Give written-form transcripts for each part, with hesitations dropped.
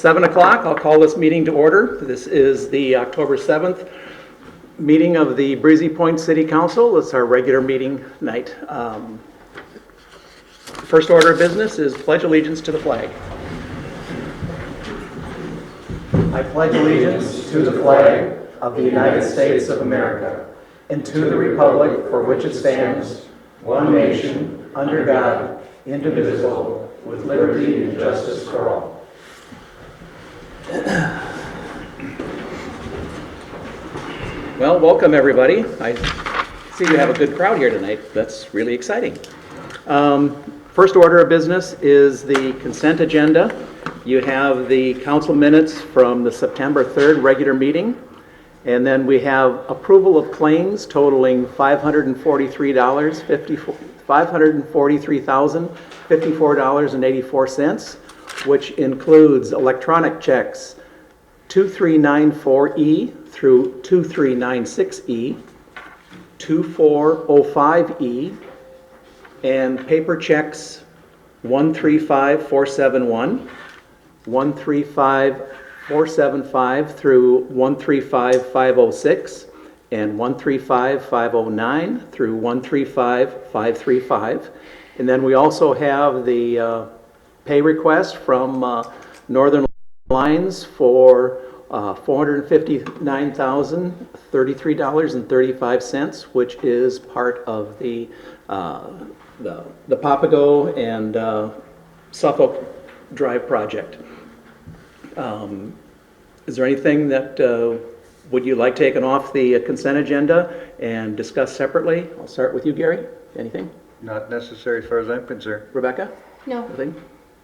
7 o'clock. I'll call this meeting to order. This is the October 7th meeting of the Breezy Point City Council. It's our regular meeting night. First order of business is pledge allegiance to the flag. I pledge allegiance to the flag of the United States of America and to the republic for which it stands, one nation, under God, indivisible, with liberty and justice for all. Well, welcome everybody. I see we have a good crowd here tonight. That's really exciting. First order of business is the consent agenda. You have the council minutes from the September 3rd regular meeting. And then we have approval of claims totaling $543,054.84, which includes electronic checks 2394E through 2396E, 2405E, and paper checks 135471, 135475 through 135506, and 135509 through 135535. And then we also have the pay request from Northern Lines for $459,033.35, which is part of the Papago and Suffolk Drive project. Is there anything that would you like taken off the consent agenda and discussed separately? I'll start with you, Gary. Anything? Not necessary as far as I'm concerned. Rebecca? No. Nothing?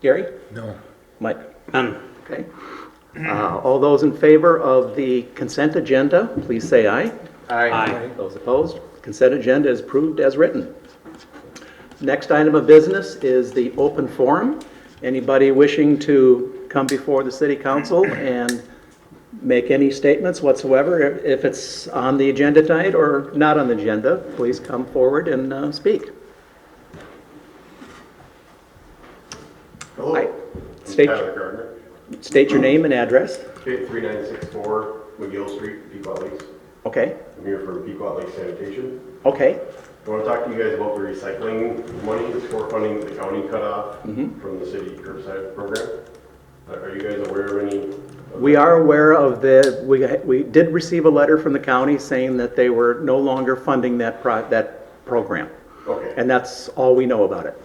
Gary? No. Mike? None. Okay. All those in favor of the consent agenda, please say aye. Aye. Those opposed? Consent agenda is approved as written. Next item of business is the open forum. Anybody wishing to come before the city council and make any statements whatsoever, if it's on the agenda tonight or not on the agenda, please come forward and speak. Hello. Hi. Tyler Gardner. State your name and address. 3964 McGill Street, Pequot Lakes. Okay. I'm here for Pequot Lake Sanitation. Okay. I want to talk to you guys about the recycling money. It's for funding the county cut off from the city curbside program. Are you guys aware of any? We are aware of we did receive a letter from the county saying that they were no longer funding that program. Okay. And that's all we know about it.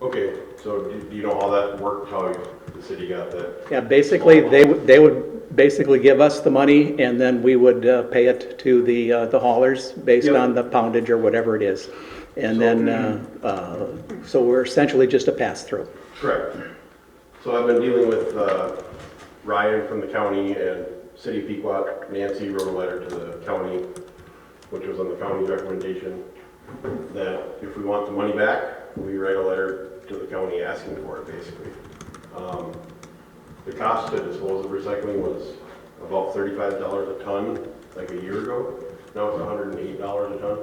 Okay. So do you know how that worked, how the city got that? Yeah, basically they would basically give us the money and then we would pay it to the haulers based on the poundage or whatever it is. And so we're essentially just a pass-through. Correct. So I've been dealing with Ryan from the county and City of Pequot. Nancy wrote a letter to the county, which was on the county's recommendation, that if we want the money back, we write a letter to the county asking for it, basically. The cost to dispose of recycling was about $35 a ton, like a year ago. Now it's $108 a ton.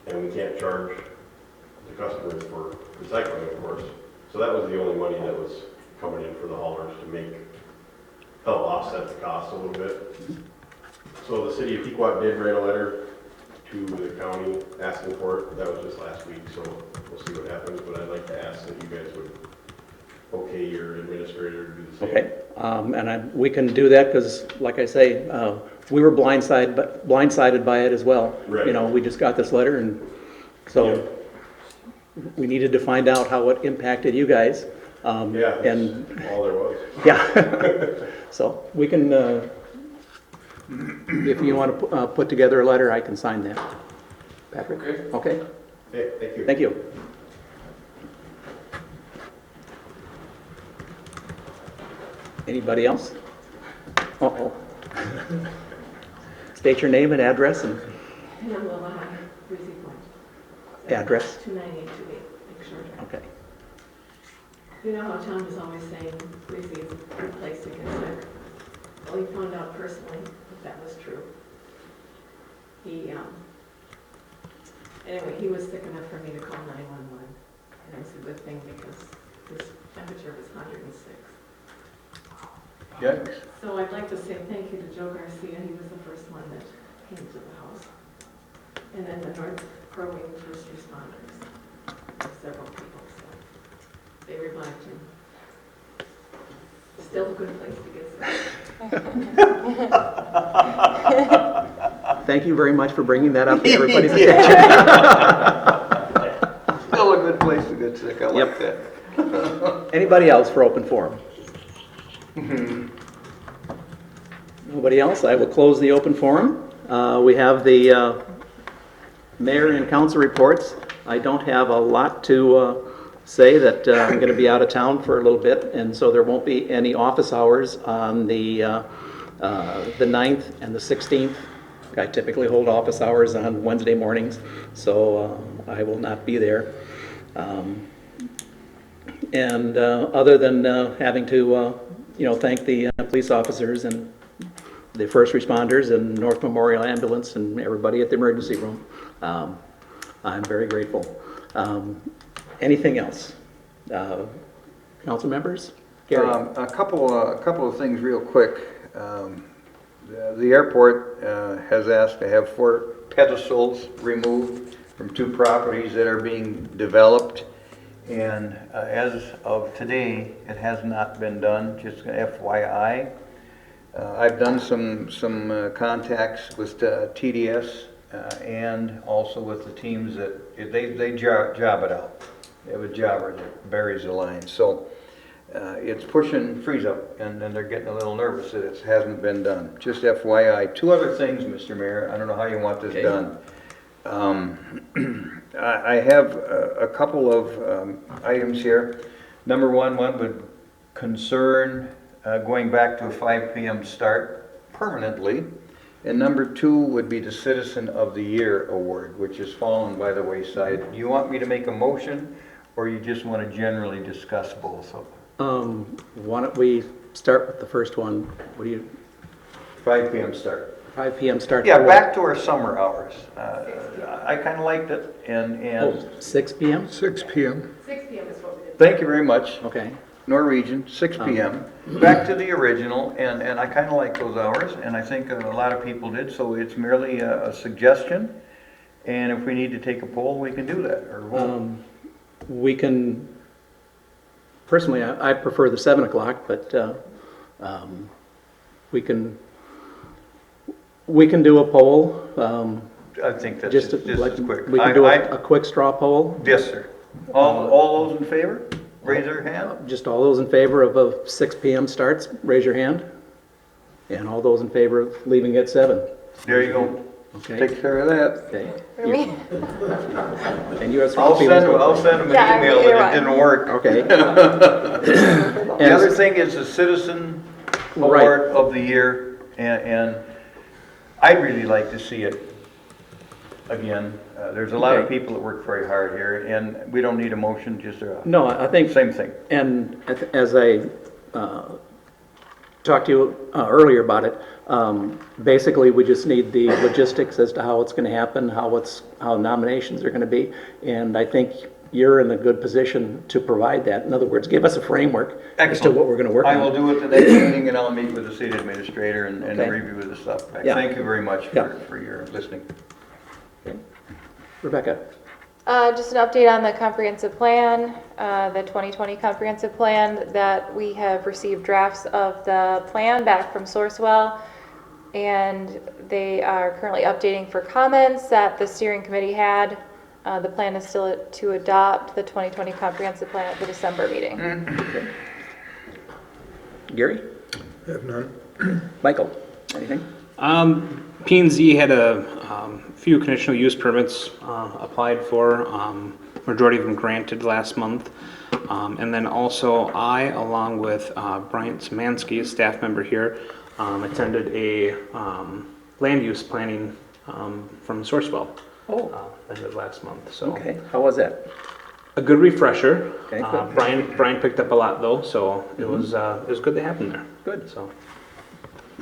And we can't charge the customers for recycling, of course. So that was the only money that was coming in for the haulers to help offset the cost a little bit. So the city of Pequot did write a letter to the county asking for it. That was just last week, so we'll see what happens. But I'd like to ask that you guys would okay your administrator to do the same. Okay, we can do that because, like I say, we were blindsided by it as well. Right. You know, we just got this letter, and so we needed to find out how it impacted you guys. Yeah, that's and all there was. yeah, so we can, if you want to put together a letter, I can sign that. Patrick? Okay. Okay, thank you. Thank you. Anybody else? Uh-oh. State your name and address and Breezy Point. address. 29828, Lake Shore Drive. Okay. You know how Tom is always saying Breezy is a good place to get sick? Well, he found out personally that was true. Anyway, he was sick enough for me to call 911. And it was a good thing because his temperature was 106. Yikes. So I'd like to say thank you to Joe Garcia. He was the first one that came to the house. And then the North Crow Wing first responders, several people, so they revived him. Still a good place to get started. Thank you very much for bringing that up to everybody's attention. Still a good place to get sick, I like that. Anybody else for open forum? Nobody else? I will close the open forum. We have the mayor and council reports. I don't have a lot to say that I'm going to be out of town for a little bit, and so there won't be any office hours on the 9th and the 16th. I typically hold office hours on Wednesday mornings, so I will not be there. And other than having to, thank the police officers and the first responders and North Memorial Ambulance and everybody at the emergency room, I'm very grateful. Anything else? Council members? Gary? A couple of things real quick. The airport has asked to have 4 pedestals removed from 2 properties that are being developed. And as of today, it has not been done, just FYI. I've done some contacts with TDS and also with the teams that they job it out. They have a jobber that buries the line. So it's pushing freeze up, and they're getting a little nervous that it hasn't been done. Just FYI. 2 other things, Mr. Mayor. I don't know how you want this done. I have a couple of items here. Number one would concern going back to a 5 p.m. start permanently. And number 2 would be the Citizen of the Year award, which has fallen by the wayside. Do you want me to make a motion, or you just want to generally discuss both of them? Why don't we start with the first one? What do you? 5 p.m. start. 5 p.m. start. Yeah, back to our summer hours. I kind of liked it, and 6 p.m.? 6 p.m. 6 p.m. is what we did. Thank you very much. Okay. Norwegian, 6 p.m. Back to the original, and I kind of like those hours, and I think a lot of people did, so it's merely a suggestion. And if we need to take a poll, we can do that, or vote. We can, personally, I prefer the 7 o'clock, but we can do a poll. I think that's Just just like, as quick. we can do a quick straw poll. Yes, sir. All those in favor, raise their hand. Just all those in favor of a 6 p.m. starts, raise your hand. And all those in favor of leaving at 7. There you go. Okay. Take care of that. Okay. For me? And you have 3 I'll people. send them an Yeah, email you're that it didn't work. Okay. The other thing is the Citizen Award of the Year, and I'd really like to see it again. There's a lot of Okay. people that work very hard here, and we don't need a motion, just a No, I think, same thing. and as I talked to you earlier about it, basically we just need the logistics as to how it's going to happen, how nominations are going to be, and I think you're in a good position to provide that. In other words, give us a framework as to what we're going to work on. I will do it the next meeting, and I'll meet with the city administrator and Okay. review the stuff. Yeah. Thank you very much Yeah. for your listening. Okay. Rebecca? Just an update on the comprehensive plan, the 2020 comprehensive plan, that we have received drafts of the plan back from Sourcewell, and they are currently updating for comments that the steering committee had. The plan is still to adopt the 2020 comprehensive plan at the December meeting. Okay. Gary? I have none. Michael? Anything? P&Z had a few conditional use permits applied for, majority of them granted last month. And then also I, along with Bryant Szymanski, a staff member here, attended a land use planning from Sourcewell end of last month. So Okay. How was that? a good refresher. Okay, good. Brian picked up a lot though, so it was good to have him there. Good. So.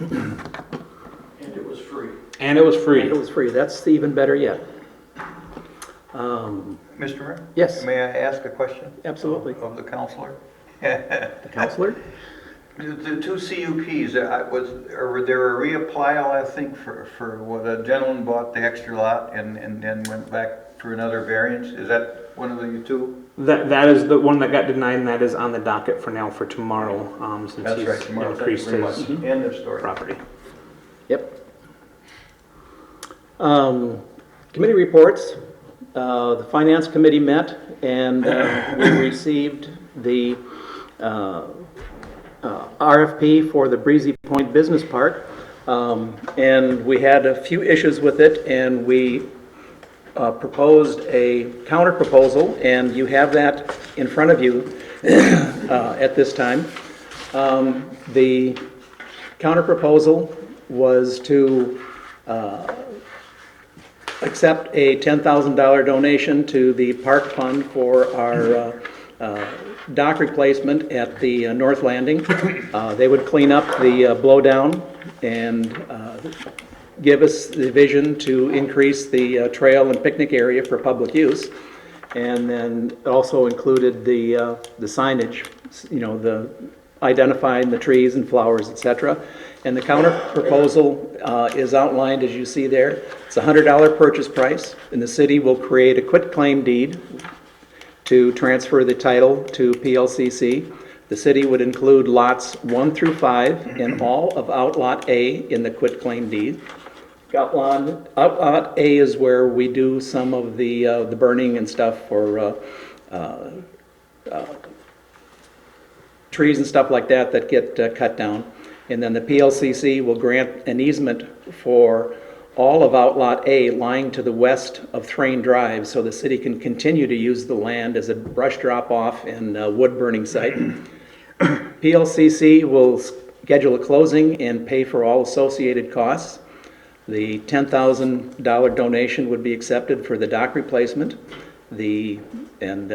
And it was free. And it was free. And it was free. That's even better yet. Mr. Mayor? Yes. May I ask a question? Absolutely. Of the counselor? The counselor? The two CUPs, or there a reapply, I think, for what a gentleman bought the extra lot and then went back for another variance? Is that one of the two? That is the one that got denied, and that is on the docket for now for tomorrow, since That's right, he's tomorrow. Thank you increased very much. his End of story. property. Yep. Committee reports. The Finance Committee met and we received the RFP for the Breezy Point Business Park. And we had a few issues with it, and we proposed a counter proposal, and you have that in front of you at this time. The counter proposal was to accept a $10,000 donation to the park fund for our dock replacement at the North Landing. They would clean up the blowdown and give us the vision to increase the trail and picnic area for public use. And then also included the signage, you know, the identifying the trees and flowers, etc. And the counter proposal is outlined as you see there. It's a $100 purchase price, and the city will create a quitclaim deed to transfer the title to PLCC. The city would include lots 1 through 5 and all of Outlot A in the quitclaim deed. Outlot A is where we do some of the burning and stuff for trees and stuff like that that get cut down. And then the PLCC will grant an easement for all of Outlot A lying to the west of Thrain Drive, so the city can continue to use the land as a brush drop-off and wood burning site. PLCC will schedule a closing and pay for all associated costs. The $10,000 donation would be accepted for the dock replacement, and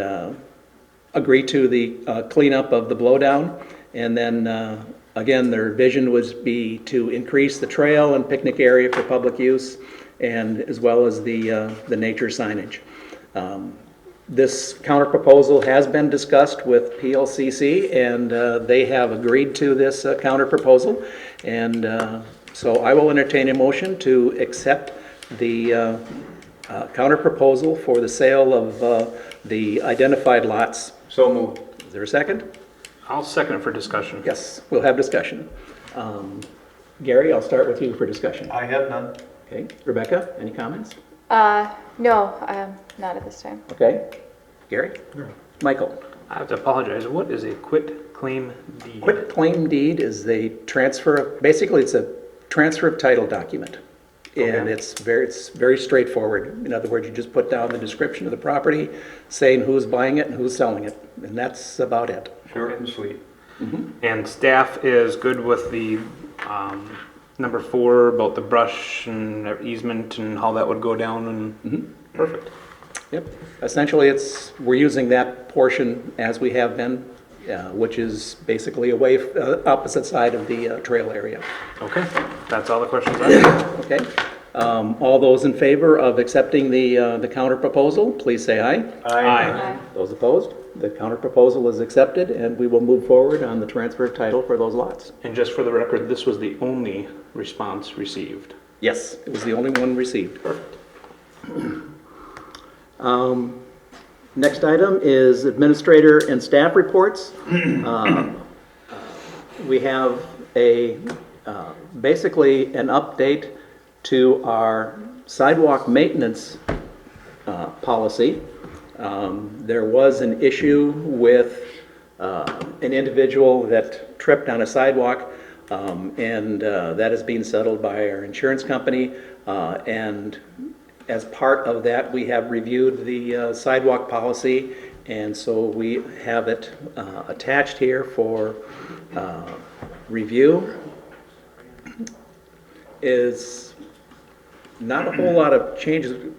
agree to the cleanup of the blowdown, and then again, their vision would be to increase the trail and picnic area for public use, and as well as the nature signage. This counter proposal has been discussed with PLCC, and they have agreed to this counter proposal. And so I will entertain a motion to accept the counter proposal for the sale of the identified lots. So moved. Is there a second? I'll second it for discussion. Yes, we'll have discussion. Gary, I'll start with you for discussion. I have none. Okay, Rebecca, any comments? No, not at this time. Okay, Gary? Michael? I have to apologize. What is a quit claim deed? Quit claim deed is the transfer, basically it's a transfer of title document. And Okay. it's very straightforward. In other words, you just put down the description of the property, saying who's buying it and who's selling it, and that's about it. Short and sweet. And staff is good with the number 4 about the brush and easement and how that would go down, and perfect. Yep. Essentially, we're using that portion as we have been, which is basically away opposite side of the trail area. Okay, that's all the questions I have. Okay. All those in favor of accepting the counter proposal, please say aye. Aye. Those opposed? The counter proposal is accepted, and we will move forward on the transfer of title for those lots. And just for the record, this was the only response received. Yes, it was the only one received. Next item is administrator and staff reports. We have basically an update to our sidewalk maintenance policy. There was an issue with an individual that tripped on a sidewalk, and that is being settled by our insurance company. And as part of that, we have reviewed the sidewalk policy, and so we have it attached here for review. Is not a whole lot of changes.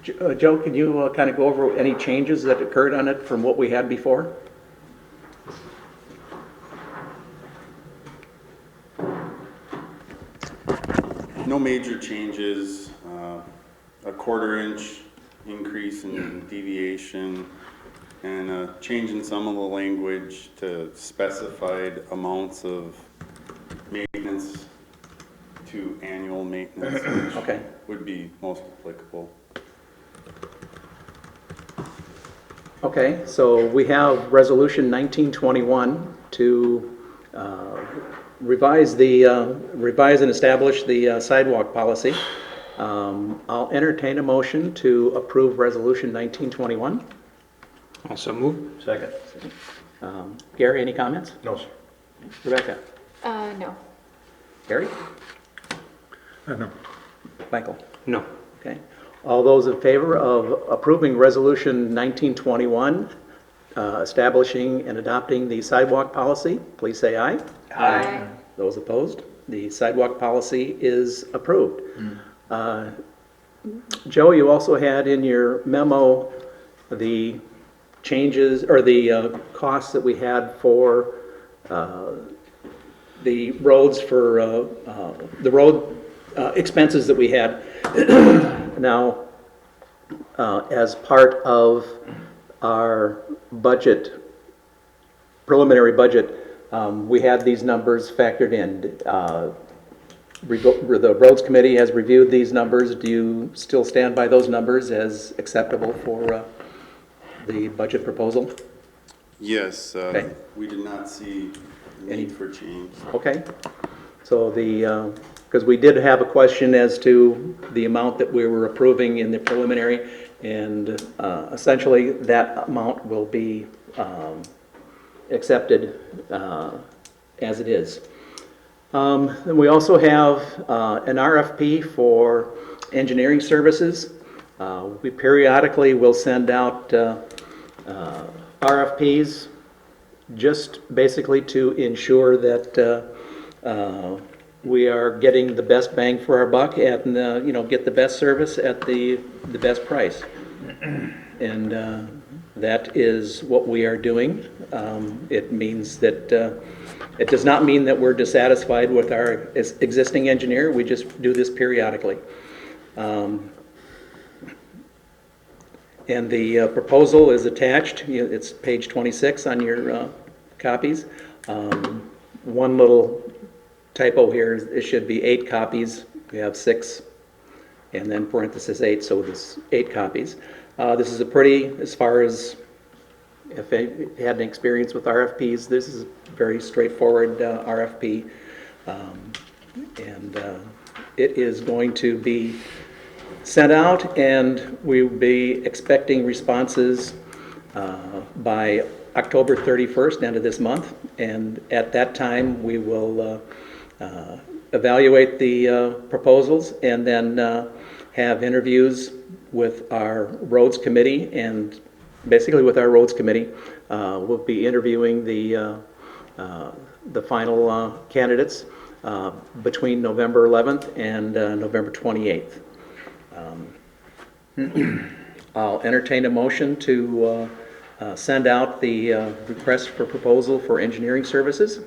Joe, can you kind of go over any changes that occurred on it from what we had before? No major changes, a 1/4 inch increase in deviation, and changing some of the language to specified amounts of maintenance to annual maintenance, which Okay. would be most applicable. Okay, so we have Resolution 1921 to revise and establish the sidewalk policy. I'll entertain a motion to approve Resolution 1921. Also move. Second. Gary, any comments? No, sir. Rebecca? No. Gary? No. Michael? No. Okay. All those in favor of approving Resolution 1921, establishing and adopting the sidewalk policy, please say aye. Aye. Those opposed? The sidewalk policy is approved. Joe, you also had in your memo the changes, or the costs that we had for the roads, for the road expenses that we had. Now, as part of our budget, preliminary budget, we had these numbers factored in. The Roads Committee has reviewed these numbers. Do you still stand by those numbers as acceptable for the budget proposal? Yes, Okay. we did not see need for change. Okay. So because we did have a question as to the amount that we were approving in the preliminary, and essentially that amount will be accepted as it is. Then we also have an RFP for engineering services. We periodically will send out RFPs just basically to ensure that we are getting the best bang for our buck and get the best service at the best price. And that is what we are doing. It means that it does not mean that we're dissatisfied with our existing engineer. We just do this periodically. And the proposal is attached. It's page 26 on your copies. One little typo here, it should be 8 copies. We have 6, and then parenthesis 8, so it's 8 copies. This is a pretty, as far as if you had an experience with RFPs, this is a very straightforward RFP. And it is going to be sent out, and we'll be expecting responses by October 31st, end of this month. And at that time, we will evaluate the proposals and then have interviews with our roads committee, and basically with our roads committee, we'll be interviewing the final candidates between November 11th and November 28th. I'll entertain a motion to send out the request for proposal for engineering services.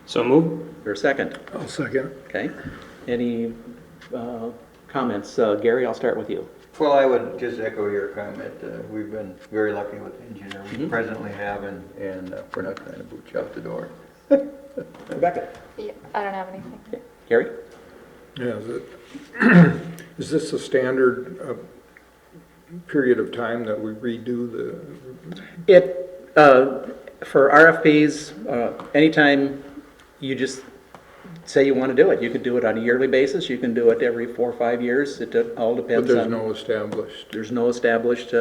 So move. For a second. I'll second. Okay. Any comments? Gary, I'll start with you. Well, I would just echo your comment. We've been very lucky with the engineer we presently have, and we're not trying to boot you out the door. Rebecca. Yeah, I don't have anything. Gary? Yeah, is this a standard period of time that we redo the? For RFPs, anytime you just say you want to do it, you could do it on a yearly basis, you can do it every 4 or 5 years, it all depends But there's on. no established. There's no established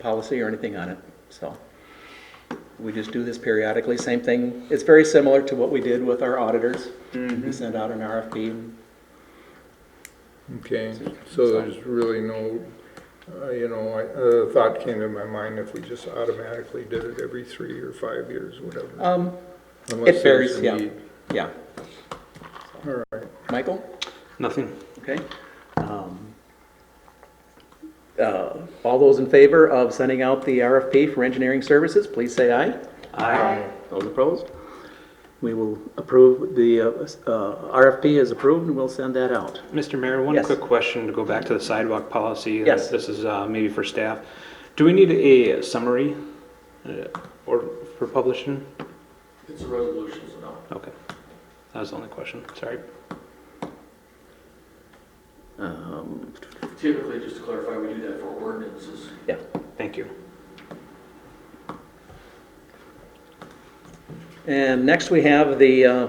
policy or anything on it, so. We just do this periodically, same thing, it's very similar to what we did with our auditors. We send out an RFP. Okay, so there's really no, a thought came to my mind if we just automatically did it every 3 or 5 years, whatever. Unless It varies, there's a yeah. need. Yeah. All right. Michael? Nothing. Okay. All those in favor of sending out the RFP for engineering services, please say aye. Aye. Those opposed? We will approve, the RFP is approved, and we'll send that out. Mr. Mayor, one Yes. quick question to go back to the sidewalk policy. Yes. This is maybe for staff. Do we need a summary Or for publishing? It's a resolution, so no. Okay. That was the only question, sorry. Typically, just to clarify, we do that for ordinances. Yeah. Thank you. And next we have the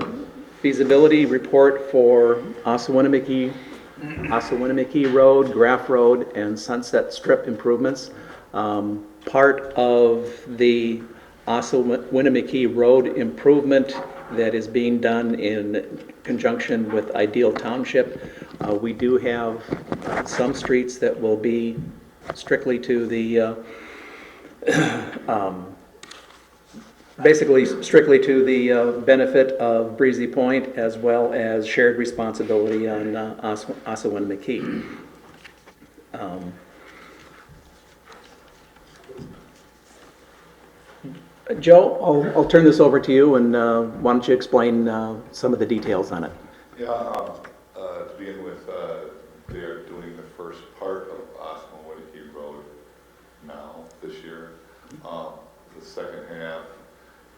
feasibility report for Osawatomie Road, Graff Road, and Sunset Strip improvements. Part of the Osawatomie Road improvement that is being done in conjunction with Ideal Township. We do have some streets that will be strictly to the basically strictly to the benefit of Breezy Point, as well as shared responsibility on Osawatomie. Joe, I'll turn this over to you, and why don't you explain some of the details on it? Yeah, to begin with, they are doing the first part of Osawatomie Road now, this year. The second half,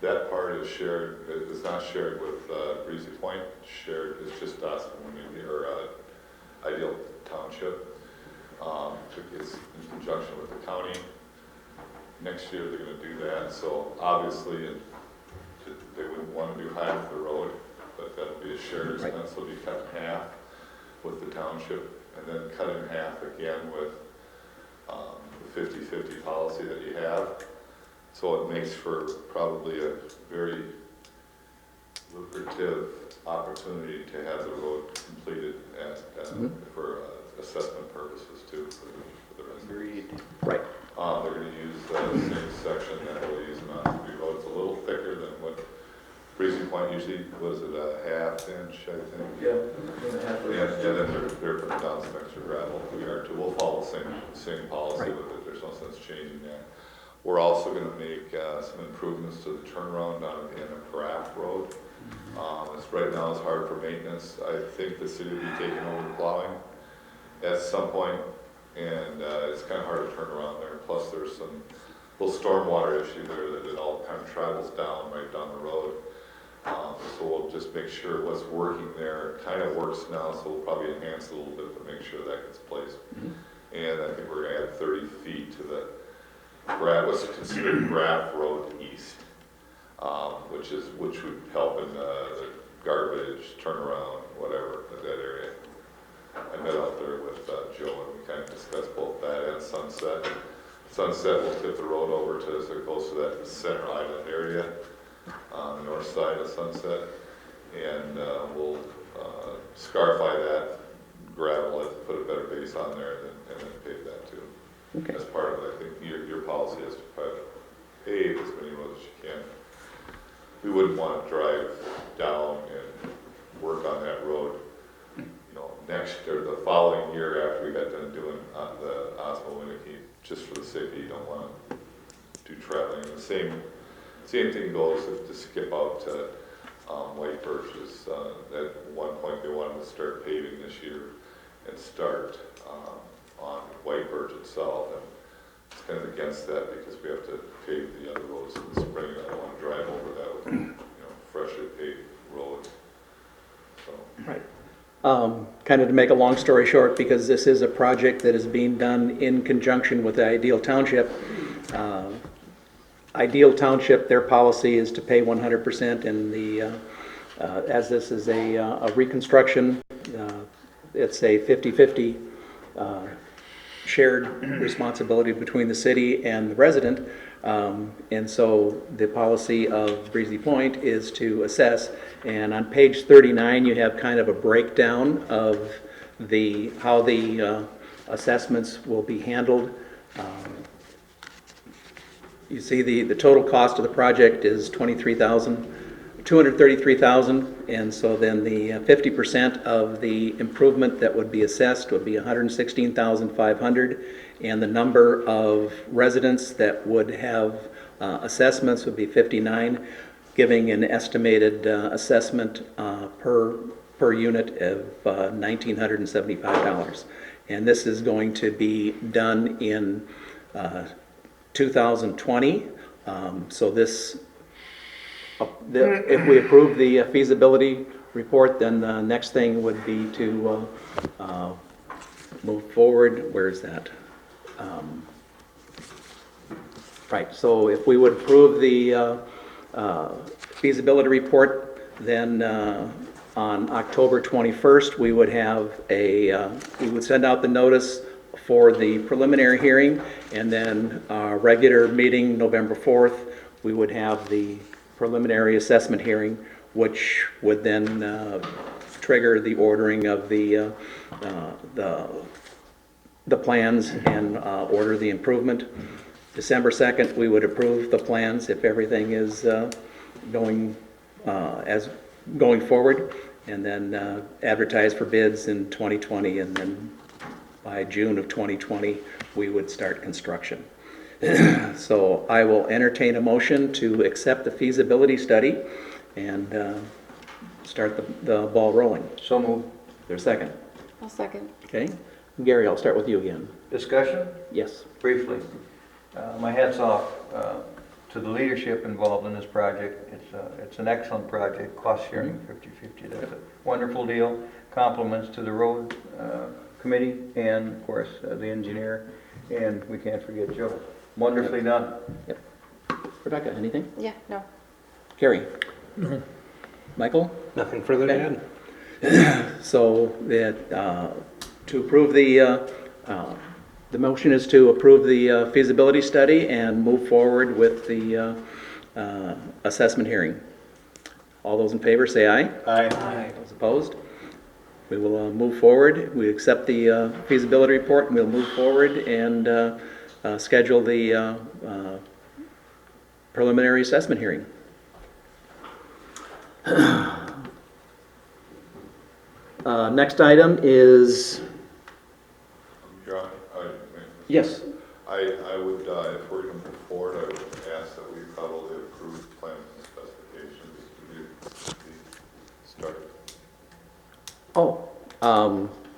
that part is shared, it's not shared with Breezy Point, shared, it's just Osawatomie, or Ideal Township. It's in conjunction with the county. Next year they're going to do that, so obviously they wouldn't want to do half the road, but that'll be a shared expense, so it'll be cut in half with the township, and then cut in half again with the 50-50 policy that you have. So it makes for probably a very lucrative opportunity to have the road completed for assessment purposes too, for the residents. Right. They're going to use the same section that we'll use on Osawatomie Road. It's a little thicker than what Breezy Point usually was, it a half-inch, I think. Yeah. And then they're putting down some extra gravel. We are too. We'll follow the same policy with it. There's no sense changing that. We're also going to make some improvements to the turnaround down at the end of Graff Road. Right now it's hard for maintenance. I think the city will be taking over the plowing at some point, and it's kind of hard to turn around there. Plus there's some little stormwater issue there that it all kind of travels down right down the road. So we'll just make sure what's working there kind of works now, so we'll probably enhance it a little bit to make sure that gets placed. And I think we're going to add 30 feet to the what's considered Graff Road East, which would help in the garbage, turnaround, whatever, in that area. I met out there with Joe, and we kind of discussed both that and Sunset. Sunset will tip the road over to so close to that center island area on the north side of Sunset, and we'll scarify that, gravel it, put a better base on there, and then pave that too. Okay. As part of it, I think your policy is to pave as many roads as you can. We wouldn't want to drive down and work on that road, next or the following year after we got done doing the Osawatomie, just for the safety. You don't want to do traveling. The same thing goes to skip out to White Birches. At one point they wanted to start paving this year and start on White Birch itself, and it's kind of against that because we have to pave the other roads in the spring. I don't want to drive over that with freshly paved roads. So. Right. Kind of to make a long story short, because this is a project that is being done in conjunction with the Ideal Township. Ideal Township, their policy is to pay 100%, and as this is a reconstruction, it's a 50-50 shared responsibility between the city and the resident. And so the policy of Breezy Point is to assess, and on page 39 you have kind of a breakdown of how the assessments will be handled. You see the total cost of the project is $233,000, and so then the 50% of the improvement that would be assessed would be $116,500, and the number of residents that would have assessments would be 59, giving an estimated assessment per unit of $1,975. And this is going to be done in 2020. So this, if we approve the feasibility report, then the next thing would be to move forward. Where is that? Right, so if we would approve the feasibility report, then on October 21st, we would have we would send out the notice for the preliminary hearing, and then our regular meeting, November 4th, we would have the preliminary assessment hearing, which would then trigger the ordering of the plans and order the improvement. December 2nd, we would approve the plans if everything is going forward, and then advertise for bids in 2020, and then by June of 2020, we would start construction. So I will entertain a motion to accept the feasibility study and start the ball rolling. So moved. There's a second. I'll second. Okay. Gary, I'll start with you again. Discussion, Yes. briefly. My hat's off to the leadership involved in this project. It's an excellent project, cost sharing 50/50. That's a wonderful deal. Compliments to the road committee and, of course, the engineer, and we can't forget Joe. Wonderfully done. Yep. Rebecca, anything? Yeah, no. Gary? No. Michael? Nothing further to Okay. add. So that to approve the motion is to approve the feasibility study and move forward with the assessment hearing. All those in favor say aye. Aye. Those opposed? We will move forward. We accept the feasibility report, and we'll move forward and schedule the preliminary assessment hearing. Next item is, John, yes, I would, if we're going to move forward, I would ask that we probably approve plans and specifications to start. oh,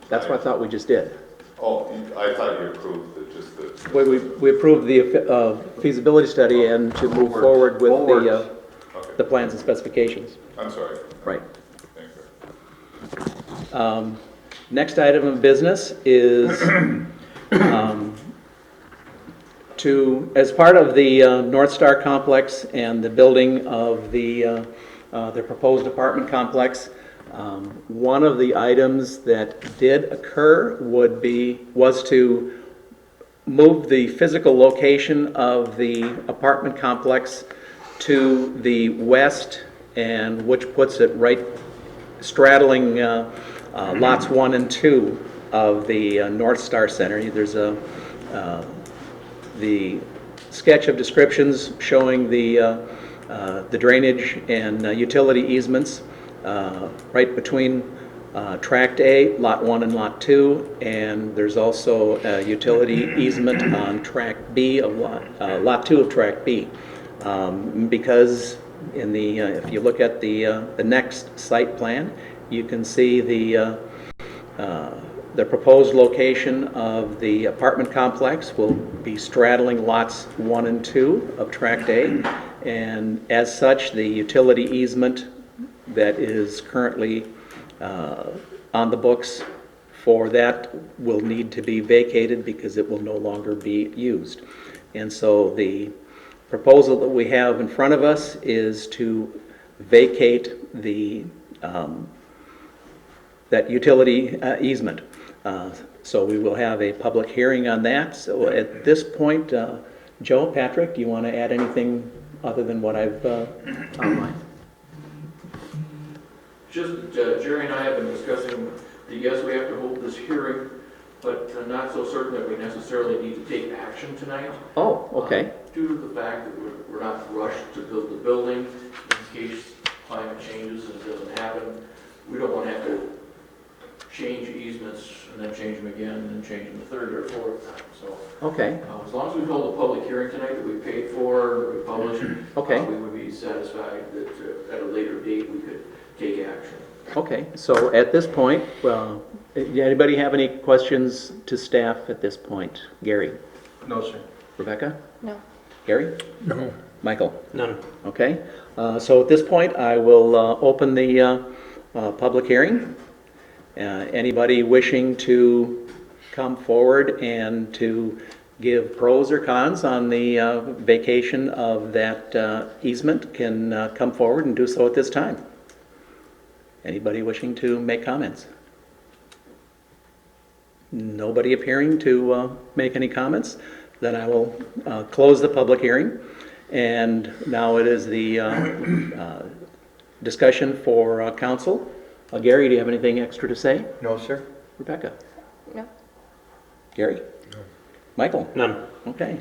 that's what I thought we just did. Oh, I thought you approved just the. We approved the feasibility study and to move forward with Okay. the plans and specifications. I'm sorry. Right. Thank you. Next item of business is as part of the North Star complex and the building of the proposed apartment complex, one of the items that did occur was to move the physical location of the apartment complex to the west, and which puts it right straddling lots 1 and 2 of the North Star Center. There's the sketch of descriptions showing the drainage and utility easements right between Tract A, Lot 1 and Lot 2, and there's also a utility easement on Tract B of Lot 2 of Tract B. Because if you look at the next site plan, you can see the proposed location of the apartment complex will be straddling lots 1 and 2 of Tract A, and as such, the utility easement that is currently on the books for that will need to be vacated because it will no longer be used. And so the proposal that we have in front of us is to vacate that utility easement. So we will have a public hearing on that. So at this point, Joe, Patrick, do you want to add anything other than what I've outlined? Just, Jerry and I have been discussing that yes, we have to hold this hearing, but not so certain that we necessarily need to take action tonight. Oh, okay. Due to the fact that we're not rushed to build the building, in case climate changes and it doesn't happen, we don't want to have to change easements and then change them again and then change them the third or fourth time. So Okay. as long as we hold a public hearing tonight that we paid for, we published, Okay. we would be satisfied that at a later date we could take action. Okay, so at this point, anybody have any questions to staff at this point? Gary? No, sir. Rebecca? No. Gary? No. Michael? None. Okay, so at this point, I will open the public hearing. Anybody wishing to come forward and to give pros or cons on the vacation of that easement can come forward and do so at this time. Anybody wishing to make comments? Nobody appearing to make any comments? Then I will close the public hearing. And now it is the discussion for council. Gary, do you have anything extra to say? No, sir. Rebecca? No? Gary? No. Michael? None. Okay.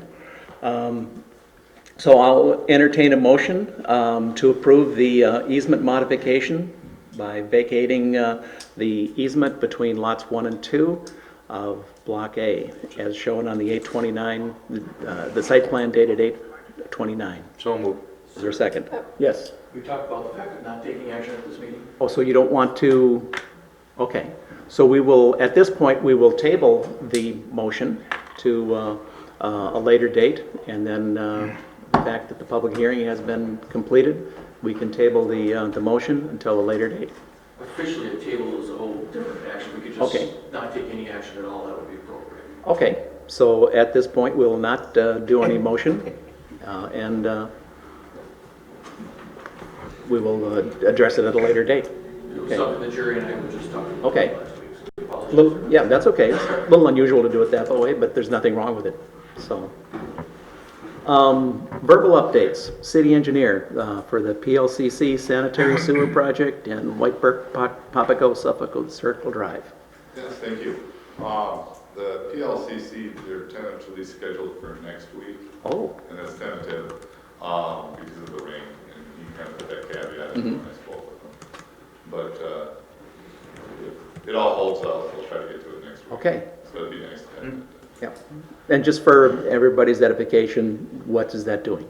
So I'll entertain a motion to approve the easement modification by vacating the easement between lots 1 and 2 of Block A, as shown on the 829, the site plan dated 829. So moved. Is there a second? Yes. We talked about the fact of not taking action at this meeting. Oh, so you don't want to, okay. So we will, at this point, we will table the motion to a later date, and then the fact that the public hearing has been completed, we can table the motion until a later date. Officially, a table is a whole different action. We could Okay. just not take any action at all. That would be appropriate. Okay, so at this point, we will not do any motion, and we will address it at a later date. It was Okay. something the jury and I were just talking about Okay. last week. So we apologize. Yeah, that's okay. It's a little unusual to do it that way, but there's nothing wrong with it, so. Verbal updates, city engineer for the PLCC sanitary sewer project in Whiteburg, Papago, Suffolk Circle Drive. Yes, thank you. The PLCC, they're tentatively scheduled for next week, Oh, and that's tentative because of the rain, and he kind of put that caveat in when I spoke with him. But if it all holds up, we'll try to get to it next week. okay, So it'd be nice to have it. yeah. And just for everybody's edification, what is that doing?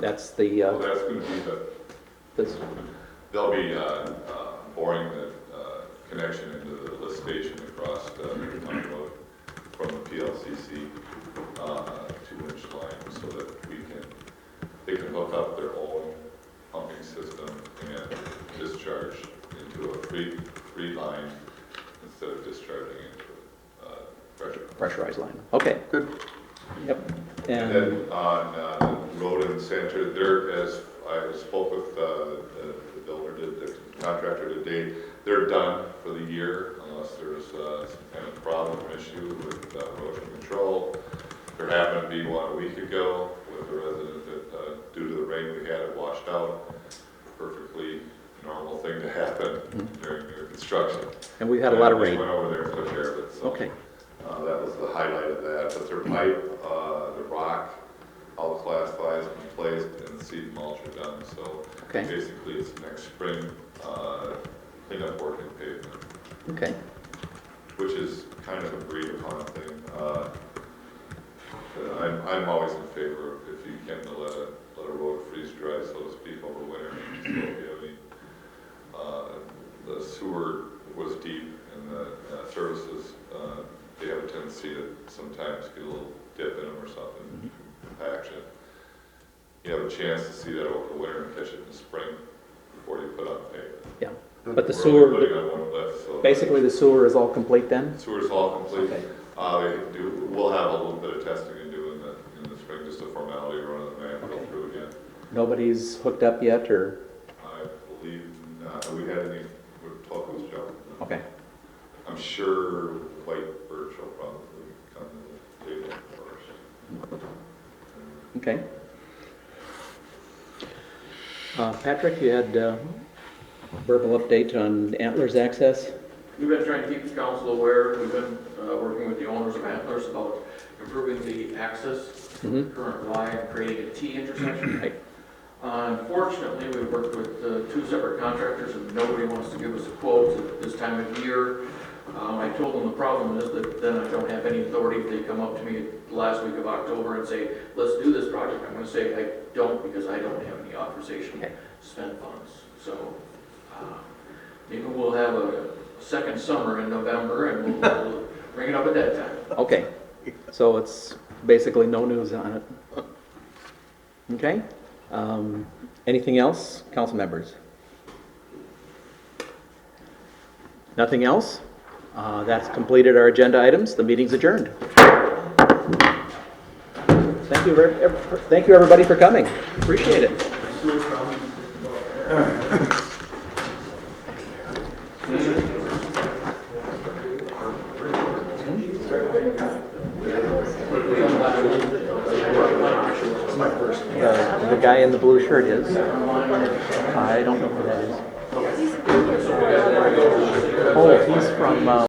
That's the, Well, that's going to be this, they'll be boring the connection into the lift station across the County Road from the PLCC 2-inch line so that they can hook up their own pumping system and discharge into a free line instead of discharging into pressure. pressurized line. Okay, good. Yep. And then on the road and center, there, as I spoke with the builder, the contractor today, they're done for the year unless there's some kind of problem or issue with erosion control. There happened to be one a week ago with a resident that due to the rain we had, it washed out. Perfectly normal thing to happen during their construction. And we've had a lot of And I rain. just went over there and took care of it. So. Okay, That was the highlight of that, but their pipe, the rock, all the class 5s have been placed and the seed mulch are done, so Okay. basically it's next spring, cleanup work and pavement, okay, which is kind of agreed upon thing. I'm always in favor of if you can let a road freeze dry, so to speak, over winter. So if you have any, the sewer was deep and the services, they have a tendency to sometimes get a little dip in them or something, compaction. You have a chance to see that over the winter and catch it in the spring before you put on pavement. yeah. But the We're only putting sewer, on one lift, so. basically the sewer is all complete then? Sewer's all complete. Okay. We'll have a little bit of testing to do in the spring, just a formality, run of the man, go Okay. through again. Nobody's hooked up yet, or, I believe not. Have we had any, we're talking with Joe. okay, I'm sure White Birch will probably come to the table first. okay. Patrick, you had a verbal update on Antlers access? We've been trying to keep the council aware. We've been working with the owners of Antlers about improving the access to the current Y and creating a T intersection. Right. Unfortunately, we've worked with 2 separate contractors and nobody wants to give us a quote at this time of year. I told them the problem is that then I don't have any authority if they come up to me the last week of October and say, let's do this project. I'm going to say I don't because I don't have any authorization to spend funds. So maybe we'll have a second summer in November and we'll bring it up at that time. Okay, so it's basically no news on it. Okay, Anything else, council members? Nothing else? That's completed our agenda items. The meeting's adjourned. Thank you, everybody, for coming. Appreciate it. The guy in the blue shirt is. I don't know who that is. Oh, he's from.